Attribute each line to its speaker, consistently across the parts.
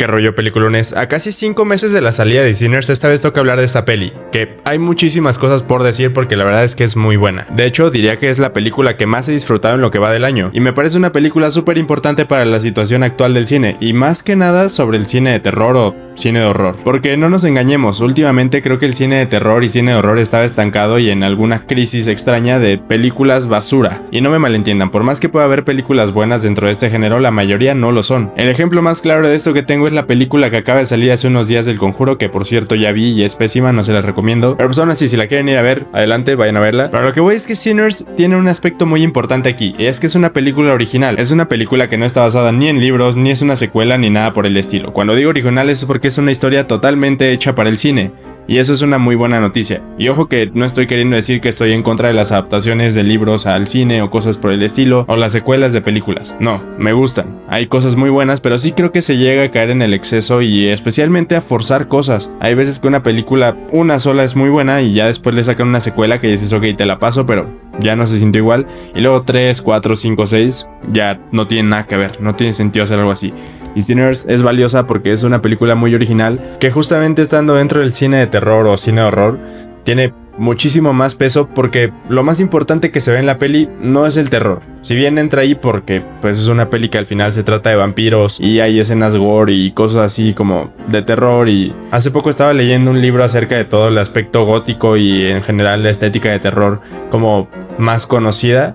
Speaker 1: ¿Qué rollo, peliculones? A casi 5 meses de la salida de Sinners, esta vez toca hablar de esta peli, que hay muchísimas cosas por decir porque la verdad es que es muy buena. De hecho, diría que es la película que más he disfrutado en lo que va del año, y me parece una película súper importante para la situación actual del cine, y más que nada sobre el cine de terror o cine de horror. Porque no nos engañemos, últimamente creo que el cine de terror y cine de horror estaba estancado y en alguna crisis extraña de películas basura. Y no me malentiendan, por más que pueda haber películas buenas dentro de este género, la mayoría no lo son. El ejemplo más claro de esto que tengo es la película que acaba de salir hace unos días del Conjuro, que por cierto ya vi y es pésima, no se las recomiendo. Pero pues aún así, si la quieren ir a ver, adelante, vayan a verla. Pero lo que voy es que Sinners tiene un aspecto muy importante aquí, y es que es una película original. Es una película que no está basada ni en libros, ni es una secuela, ni nada por el estilo. Cuando digo original es porque es una historia totalmente hecha para el cine. Y eso es una muy buena noticia. Y ojo que no estoy queriendo decir que estoy en contra de las adaptaciones de libros al cine o cosas por el estilo, o las secuelas de películas. No, me gustan. Hay cosas muy buenas, pero sí creo que se llega a caer en el exceso y especialmente a forzar cosas. Hay veces que una película, una sola es muy buena y ya después le sacan una secuela que dices, ok, te la paso, pero ya no se sintió igual. Y luego 3, 4, 5, 6, ya no tiene nada que ver, no tiene sentido hacer algo así. Y Sinners es valiosa porque es una película muy original que justamente estando dentro del cine de terror o cine de horror tiene muchísimo más peso porque lo más importante que se ve en la peli no es el terror. Si bien entra ahí porque pues es una peli que al final se trata de vampiros y hay escenas gore y cosas así como de terror, y hace poco estaba leyendo un libro acerca de todo el aspecto gótico y en general la estética de terror como más conocida,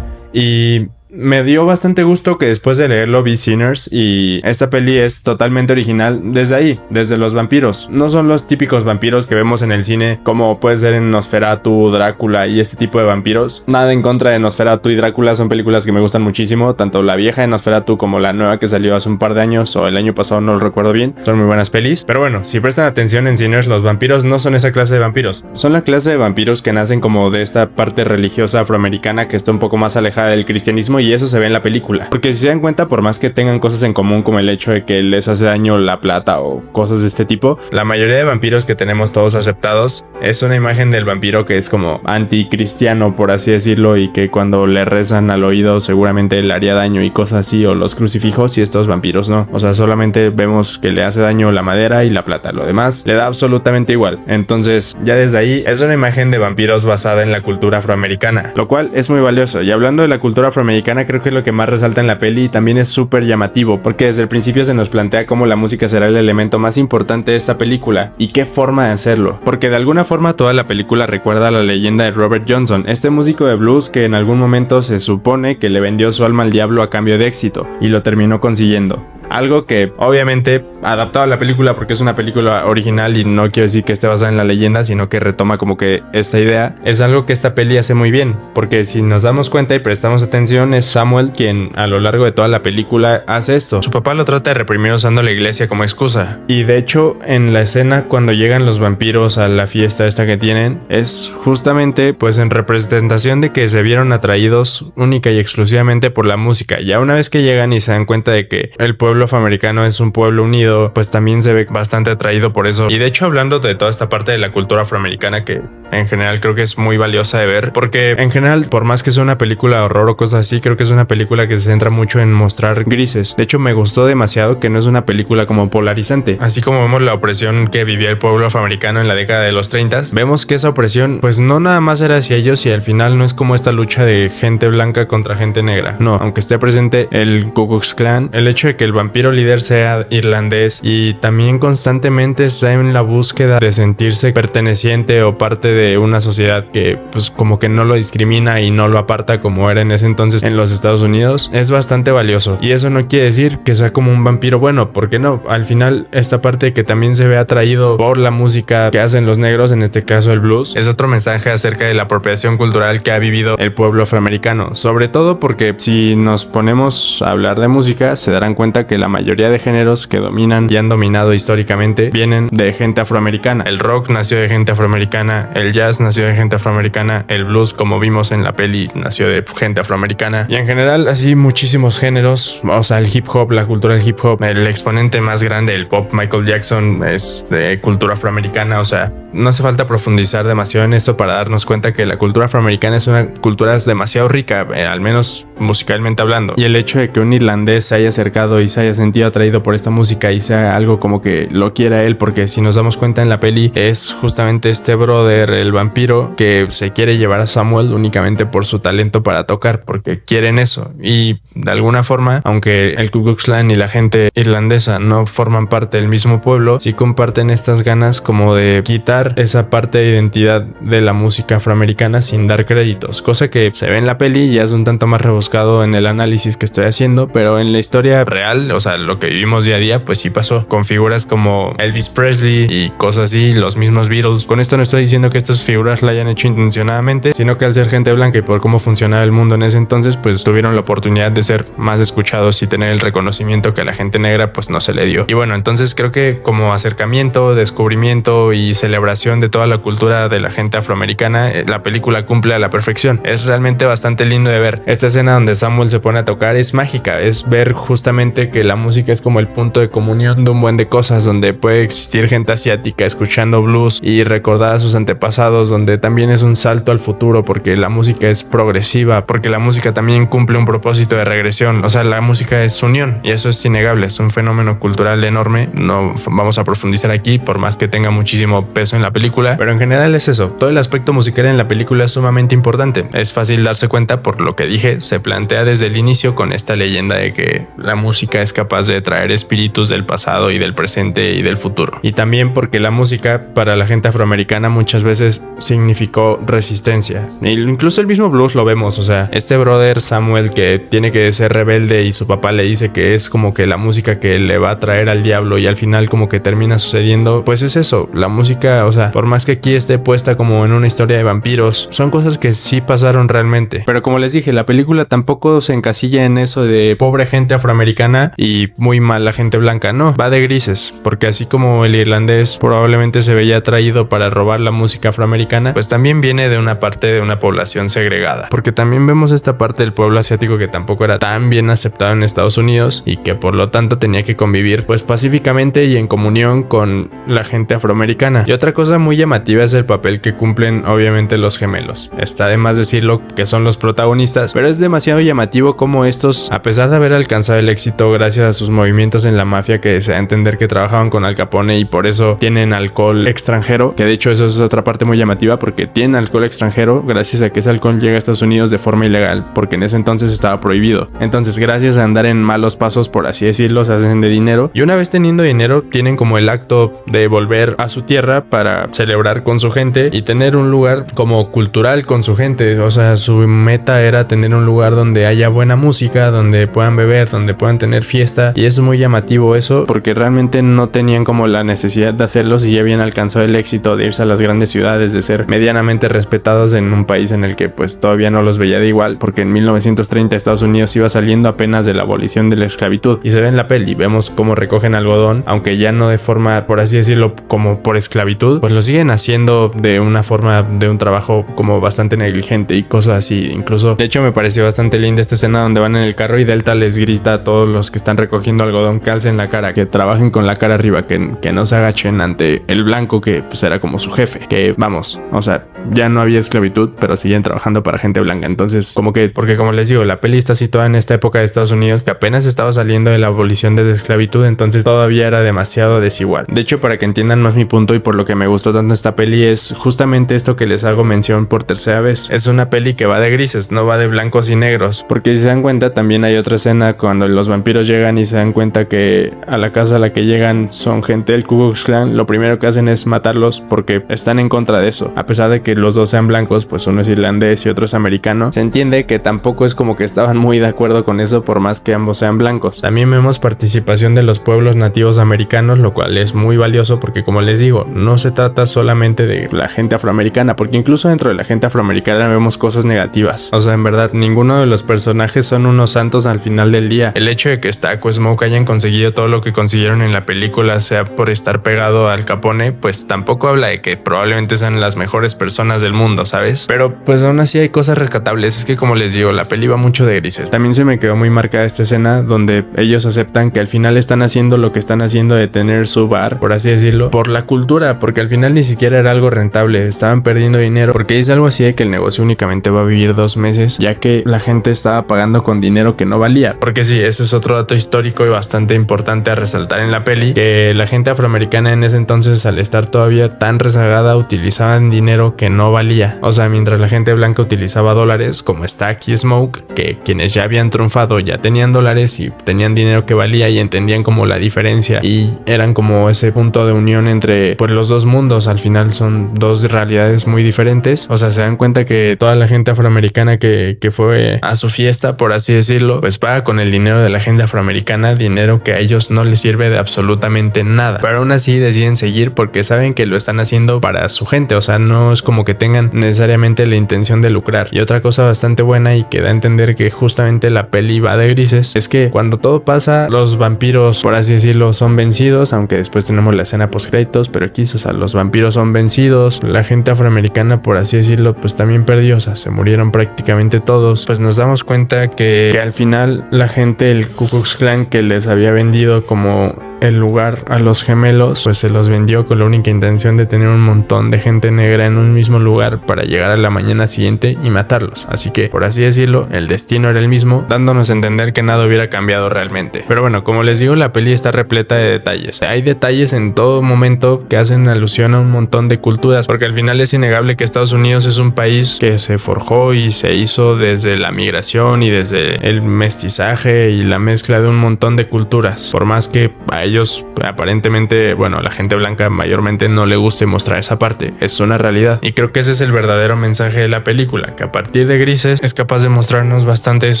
Speaker 1: y me dio bastante gusto que después de leerlo vi Sinners, y esta peli es totalmente original desde ahí, desde los vampiros. No son los típicos vampiros que vemos en el cine como puede ser en Nosferatu, Drácula y este tipo de vampiros. Nada en contra de Nosferatu y Drácula, son películas que me gustan muchísimo, tanto la vieja de Nosferatu como la nueva que salió hace un par de años o el año pasado, no lo recuerdo bien. Son muy buenas pelis. Pero bueno, si prestan atención en Sinners, los vampiros no son esa clase de vampiros. Son la clase de vampiros que nacen como de esta parte religiosa afroamericana que está un poco más alejada del cristianismo, y eso se ve en la película. Porque si se dan cuenta, por más que tengan cosas en común como el hecho de que les hace daño la plata o cosas de este tipo, la mayoría de vampiros que tenemos todos aceptados es una imagen del vampiro que es como anticristiano, por así decirlo, y que cuando le rezan al oído seguramente le haría daño y cosas así, o los crucifijos, y estos vampiros no. O sea, solamente vemos que le hace daño la madera y la plata, lo demás le da absolutamente igual. Entonces ya desde ahí es una imagen de vampiros basada en la cultura afroamericana, lo cual es muy valioso. Y hablando de la cultura afroamericana, creo que es lo que más resalta en la peli y también es súper llamativo, porque desde el principio se nos plantea cómo la música será el elemento más importante de esta película y qué forma de hacerlo, porque de alguna forma toda la película recuerda a la leyenda de Robert Johnson, este músico de blues que en algún momento se supone que le vendió su alma al diablo a cambio de éxito y lo terminó consiguiendo. Algo que obviamente adaptado a la película porque es una película original y no quiero decir que esté basada en la leyenda, sino que retoma como que esta idea. Es algo que esta peli hace muy bien, porque si nos damos cuenta y prestamos atención, es Samuel quien a lo largo de toda la película hace esto. Su papá lo trata de reprimir usando la iglesia como excusa, y de hecho en la escena cuando llegan los vampiros a la fiesta esta que tienen, es justamente pues en representación de que se vieron atraídos única y exclusivamente por la música. Ya una vez que llegan y se dan cuenta de que el pueblo afroamericano es un pueblo unido, pues también se ve bastante atraído por eso. Y de hecho, hablando de toda esta parte de la cultura afroamericana que en general creo que es muy valiosa de ver, porque en general, por más que sea una película de horror o cosas así, creo que es una película que se centra mucho en mostrar grises. De hecho, me gustó demasiado que no es una película como polarizante. Así como vemos la opresión que vivía el pueblo afroamericano en la década de los 30, vemos que esa opresión pues no nada más era hacia ellos, y al final no es como esta lucha de gente blanca contra gente negra. No, aunque esté presente el Ku Klux Klan, el hecho de que el vampiro líder sea irlandés y también constantemente está en la búsqueda de sentirse perteneciente o parte de una sociedad que pues como que no lo discrimina y no lo aparta como era en ese entonces en los Estados Unidos, es bastante valioso. Y eso no quiere decir que sea como un vampiro bueno, porque no, al final esta parte que también se ve atraído por la música que hacen los negros, en este caso el blues, es otro mensaje acerca de la apropiación cultural que ha vivido el pueblo afroamericano, sobre todo porque si nos ponemos a hablar de música se darán cuenta que la mayoría de géneros que dominan y han dominado históricamente vienen de gente afroamericana. El rock nació de gente afroamericana, el jazz nació de gente afroamericana, el blues, como vimos en la peli, nació de gente afroamericana, y en general así muchísimos géneros. O sea, el hip hop, la cultura del hip hop, el exponente más grande del pop, Michael Jackson, es de cultura afroamericana. O sea, no hace falta profundizar demasiado en esto para darnos cuenta que la cultura afroamericana es una cultura demasiado rica, al menos musicalmente hablando. Y el hecho de que un irlandés se haya acercado y se haya sentido atraído por esta música y sea algo como que lo quiera él, porque si nos damos cuenta en la peli es justamente este brother, el vampiro, que se quiere llevar a Samuel únicamente por su talento para tocar, porque quieren eso. Y de alguna forma, aunque el Ku Klux Klan y la gente irlandesa no forman parte del mismo pueblo, sí comparten estas ganas como de quitar esa parte de identidad de la música afroamericana sin dar créditos, cosa que se ve en la peli y ya es un tanto más rebuscado en el análisis que estoy haciendo, pero en la historia real, o sea, lo que vivimos día a día, pues sí pasó, con figuras como Elvis Presley y cosas así, los mismos Beatles. Con esto no estoy diciendo que estas figuras la hayan hecho intencionadamente, sino que al ser gente blanca y por cómo funcionaba el mundo en ese entonces, pues tuvieron la oportunidad de ser más escuchados y tener el reconocimiento que a la gente negra pues no se le dio. Y bueno, entonces creo que como acercamiento, descubrimiento y celebración de toda la cultura de la gente afroamericana, la película cumple a la perfección. Es realmente bastante lindo de ver. Esta escena donde Samuel se pone a tocar es mágica, es ver justamente que la música es como el punto de comunión de un buen de cosas, donde puede existir gente asiática escuchando blues y recordar a sus antepasados, donde también es un salto al futuro porque la música es progresiva, porque la música también cumple un propósito de regresión. O sea, la música es unión y eso es innegable, es un fenómeno cultural enorme. No vamos a profundizar aquí por más que tenga muchísimo peso en la película, pero en general es eso. Todo el aspecto musical en la película es sumamente importante. Es fácil darse cuenta por lo que dije, se plantea desde el inicio con esta leyenda de que la música es capaz de traer espíritus del pasado y del presente y del futuro. Y también porque la música para la gente afroamericana muchas veces significó resistencia. E incluso el mismo blues lo vemos, o sea, este brother Samuel que tiene que ser rebelde y su papá le dice que es como que la música que le va a traer al diablo y al final como que termina sucediendo, pues es eso, la música, o sea, por más que aquí esté puesta como en una historia de vampiros, son cosas que sí pasaron realmente. Pero como les dije, la película tampoco se encasilla en eso de pobre gente afroamericana y muy mala gente blanca, no, va de grises, porque así como el irlandés probablemente se veía atraído para robar la música afroamericana, pues también viene de una parte de una población segregada, porque también vemos esta parte del pueblo asiático que tampoco era tan bien aceptado en Estados Unidos y que por lo tanto tenía que convivir pues pacíficamente y en comunión con la gente afroamericana. Y otra cosa muy llamativa es el papel que cumplen obviamente los gemelos. Está de más decirlo que son los protagonistas, pero es demasiado llamativo como estos, a pesar de haber alcanzado el éxito gracias a sus movimientos en la mafia, que se da a entender que trabajaban con Al Capone y por eso tienen alcohol extranjero, que de hecho eso es otra parte muy llamativa porque tienen alcohol extranjero gracias a que ese alcohol llega a Estados Unidos de forma ilegal, porque en ese entonces estaba prohibido. Entonces gracias a andar en malos pasos, por así decirlo, se hacen de dinero y una vez teniendo dinero tienen como el acto de volver a su tierra para celebrar con su gente y tener un lugar como cultural con su gente. O sea, su meta era tener un lugar donde haya buena música, donde puedan beber, donde puedan tener fiesta, y es muy llamativo eso porque realmente no tenían como la necesidad de hacerlo si ya habían alcanzado el éxito de irse a las grandes ciudades, de ser medianamente respetados en un país en el que pues todavía no los veía de igual, porque en 1930 Estados Unidos iba saliendo apenas de la abolición de la esclavitud y se ve en la peli, vemos cómo recogen algodón, aunque ya no de forma, por así decirlo, como por esclavitud, pues lo siguen haciendo de una forma de un trabajo como bastante negligente y cosas así. Incluso, de hecho me pareció bastante linda esta escena donde van en el carro y Delta les grita a todos los que están recogiendo algodón que alcen la cara, que trabajen con la cara arriba, que no se agachen ante el blanco que pues era como su jefe, que vamos, o sea, ya no había esclavitud, pero siguen trabajando para gente blanca. Entonces como que, porque como les digo, la peli está situada en esta época de Estados Unidos que apenas estaba saliendo de la abolición de la esclavitud, entonces todavía era demasiado desigual. De hecho, para que entiendan más mi punto y por lo que me gustó tanto esta peli, es justamente esto que les hago mención por tercera vez. Es una peli que va de grises, no va de blancos y negros, porque si se dan cuenta también hay otra escena cuando los vampiros llegan y se dan cuenta que a la casa a la que llegan son gente del Ku Klux Klan. Lo primero que hacen es matarlos porque están en contra de eso, a pesar de que los dos sean blancos, pues uno es irlandés y otro es americano. Se entiende que tampoco es como que estaban muy de acuerdo con eso, por más que ambos sean blancos. También vemos participación de los pueblos nativos americanos, lo cual es muy valioso porque, como les digo, no se trata solamente de la gente afroamericana, porque incluso dentro de la gente afroamericana vemos cosas negativas. O sea, en verdad, ninguno de los personajes son unos santos al final del día. El hecho de que Stack o Smoke hayan conseguido todo lo que consiguieron en la película, sea por estar pegado al Capone, pues tampoco habla de que probablemente sean las mejores personas zonas del mundo, ¿sabes? Pero pues aún así hay cosas rescatables. Es que como les digo, la peli va mucho de grises. También se me quedó muy marcada esta escena donde ellos aceptan que al final están haciendo lo que están haciendo de tener su bar, por así decirlo, por la cultura, porque al final ni siquiera era algo rentable, estaban perdiendo dinero, porque es algo así de que el negocio únicamente va a vivir 2 meses, ya que la gente estaba pagando con dinero que no valía. Porque sí, ese es otro dato histórico y bastante importante a resaltar en la peli, que la gente afroamericana en ese entonces, al estar todavía tan rezagada, utilizaban dinero que no valía. O sea, mientras la gente blanca utilizaba dólares, como está aquí Smoke, que quienes ya habían triunfado ya tenían dólares y tenían dinero que valía y entendían como la diferencia y eran como ese punto de unión entre pues los dos mundos. Al final son dos realidades muy diferentes. O sea, se dan cuenta que toda la gente afroamericana que fue a su fiesta, por así decirlo, pues paga con el dinero de la gente afroamericana, dinero que a ellos no les sirve de absolutamente nada, pero aún así deciden seguir porque saben que lo están haciendo para su gente. O sea, no es como que tengan necesariamente la intención de lucrar. Y otra cosa bastante buena y que da a entender que justamente la peli va de grises es que cuando todo pasa, los vampiros, por así decirlo, son vencidos, aunque después tenemos la escena post créditos, pero aquí, o sea, los vampiros son vencidos, la gente afroamericana, por así decirlo, pues también perdió, o sea, se murieron prácticamente todos. Pues nos damos cuenta que al final la gente, el Ku Klux Klan que les había vendido como el lugar a los gemelos, pues se los vendió con la única intención de tener un montón de gente negra en un mismo lugar para llegar a la mañana siguiente y matarlos. Así que, por así decirlo, el destino era el mismo, dándonos a entender que nada hubiera cambiado realmente. Pero bueno, como les digo, la peli está repleta de detalles. Hay detalles en todo momento que hacen alusión a un montón de culturas, porque al final es innegable que Estados Unidos es un país que se forjó y se hizo desde la migración y desde el mestizaje y la mezcla de un montón de culturas. Por más que a ellos aparentemente, bueno, a la gente blanca mayormente no le guste mostrar esa parte, es una realidad. Y creo que ese es el verdadero mensaje de la película, que a partir de grises es capaz de mostrarnos bastantes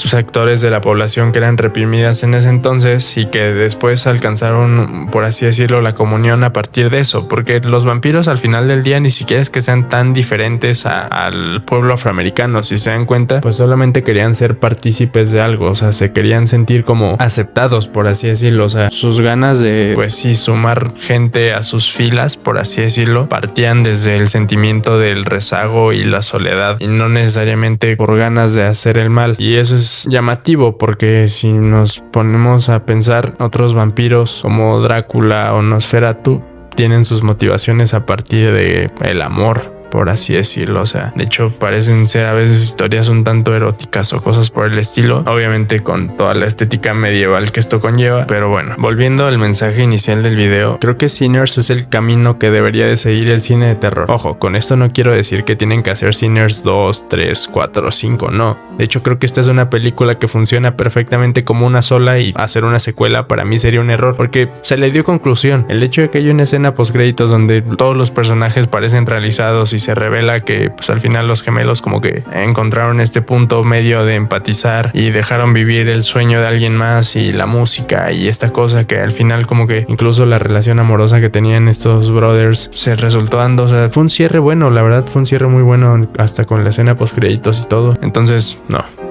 Speaker 1: sectores de la población que eran reprimidas en ese entonces y que después alcanzaron, por así decirlo, la comunión a partir de eso, porque los vampiros al final del día ni siquiera es que sean tan diferentes al pueblo afroamericano. Si se dan cuenta, pues solamente querían ser partícipes de algo, o sea, se querían sentir como aceptados, por así decirlo. O sea, sus ganas de, pues sí, sumar gente a sus filas, por así decirlo, partían desde el sentimiento del rezago y la soledad y no necesariamente por ganas de hacer el mal. Y eso es llamativo porque si nos ponemos a pensar, otros vampiros como Drácula o Nosferatu tienen sus motivaciones a partir de el amor, por así decirlo. O sea, de hecho parecen ser a veces historias un tanto eróticas o cosas por el estilo, obviamente con toda la estética medieval que esto conlleva. Pero bueno, volviendo al mensaje inicial del video, creo que Sinners es el camino que debería de seguir el cine de terror. Ojo, con esto no quiero decir que tienen que hacer Sinners 2, 3, 4, 5, no. De hecho creo que esta es una película que funciona perfectamente como una sola y hacer una secuela para mí sería un error porque se le dio conclusión. El hecho de que haya una escena post créditos donde todos los personajes parecen realizados y se revela que pues al final los gemelos como que encontraron este punto medio de empatizar y dejaron vivir el sueño de alguien más y la música y esta cosa que al final como que incluso la relación amorosa que tenían estos brothers se resultó dando. O sea, fue un cierre bueno, la verdad fue un cierre muy bueno hasta con la escena post créditos y todo. Entonces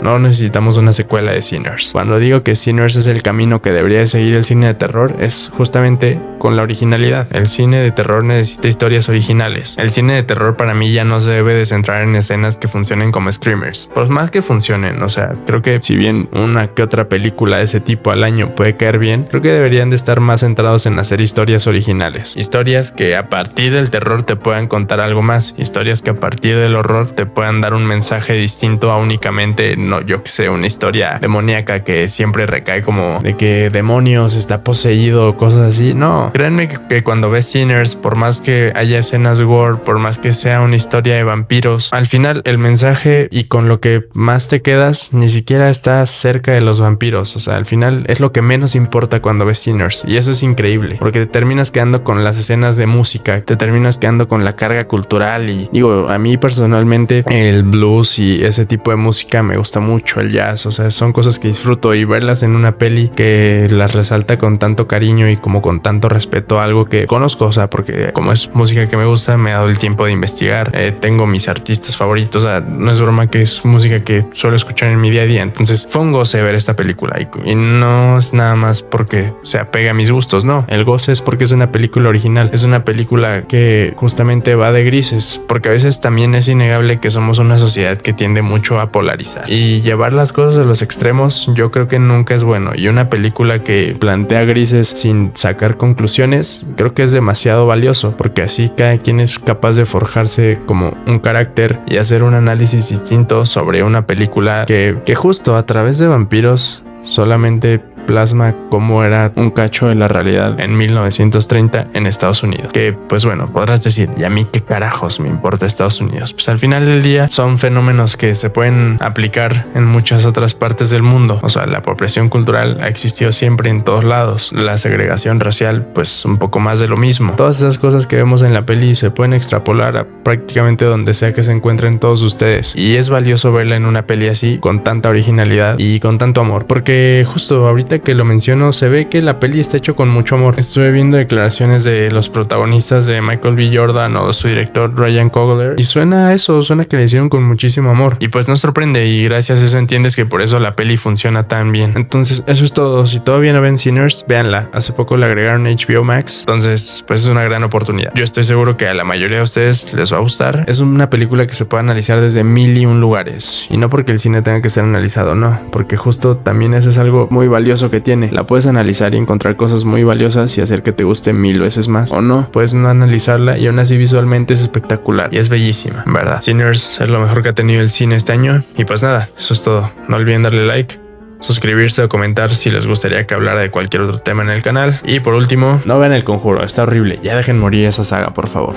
Speaker 1: no necesitamos una secuela de Sinners. Cuando digo que Sinners es el camino que debería de seguir el cine de terror es justamente con la originalidad. El cine de terror necesita historias originales. El cine de terror para mí ya no se debe de centrar en escenas que funcionen como screamers. Por más que funcionen, o sea, creo que si bien una que otra película de ese tipo al año puede caer bien, creo que deberían de estar más centrados en hacer historias originales. Historias que a partir del terror te puedan contar algo más. Historias que a partir del horror te puedan dar un mensaje distinto a únicamente, no, yo que sé, una historia demoníaca que siempre recae como de que demonios, está poseído, cosas así. No, créanme que cuando ves Sinners, por más que haya escenas gore, por más que sea una historia de vampiros, al final el mensaje y con lo que más te quedas ni siquiera está cerca de los vampiros. O sea, al final es lo que menos importa cuando ves Sinners y eso es increíble porque te terminas quedando con las escenas de música, te terminas quedando con la carga cultural y digo, a mí personalmente el blues y ese tipo de música me gusta mucho, el jazz. O sea, son cosas que disfruto y verlas en una peli que las resalta con tanto cariño y como con tanto respeto a algo que conozco, o sea, porque como es música que me gusta me he dado el tiempo de investigar investigar. Tengo mis artistas favoritos, o sea, no es broma que es música que suelo escuchar en mi día a día. Entonces fue un goce ver esta película y no es nada más porque se apega a mis gustos, no. El goce es porque es una película original, es una película que justamente va de grises, porque a veces también es innegable que somos una sociedad que tiende mucho a polarizar y llevar las cosas a los extremos. Yo creo que nunca es bueno, y una película que plantea grises sin sacar conclusiones creo que es demasiado valioso, porque así cada quien es capaz de forjarse como un carácter y hacer un análisis distinto sobre una película que justo a través de vampiros solamente plasma cómo era un cacho de la realidad en 1930 en Estados Unidos. Que pues bueno, podrás decir, ¿y a mí qué carajos me importa Estados Unidos? Pues al final del día son fenómenos que se pueden aplicar en muchas otras partes del mundo. O sea, la apropiación cultural ha existido siempre en todos lados. La segregación racial, pues un poco más de lo mismo. Todas esas cosas que vemos en la peli se pueden extrapolar a prácticamente donde sea que se encuentren todos ustedes. Y es valioso verla en una peli así, con tanta originalidad y con tanto amor. Porque justo ahorita que lo menciono, se ve que la peli está hecho con mucho amor. Estuve viendo declaraciones de los protagonistas, de Michael B. Jordan o su director Ryan Coogler, y suena a eso, suena que le hicieron con muchísimo amor. Y pues no sorprende, y gracias a eso entiendes que por eso la peli funciona tan bien. Entonces eso es todo. Si todavía no ven Sinners, véanla. Hace poco la agregaron a HBO Max, entonces pues es una gran oportunidad. Yo estoy seguro que a la mayoría de ustedes les va a gustar. Es una película que se puede analizar desde 1001 lugares, y no porque el cine tenga que ser analizado, no, porque justo también eso es algo muy valioso que tiene. La puedes analizar y encontrar cosas muy valiosas y hacer que te guste 1000 veces más, o no, puedes no analizarla y aún así visualmente es espectacular y es bellísima, en verdad. Sinners es lo mejor que ha tenido el cine este año. Y pues nada, eso es todo. No olviden darle like, suscribirse o comentar si les gustaría que hablara de cualquier otro tema en el canal. Y por último, no vean El Conjuro, está horrible, ya dejen morir esa saga, por favor.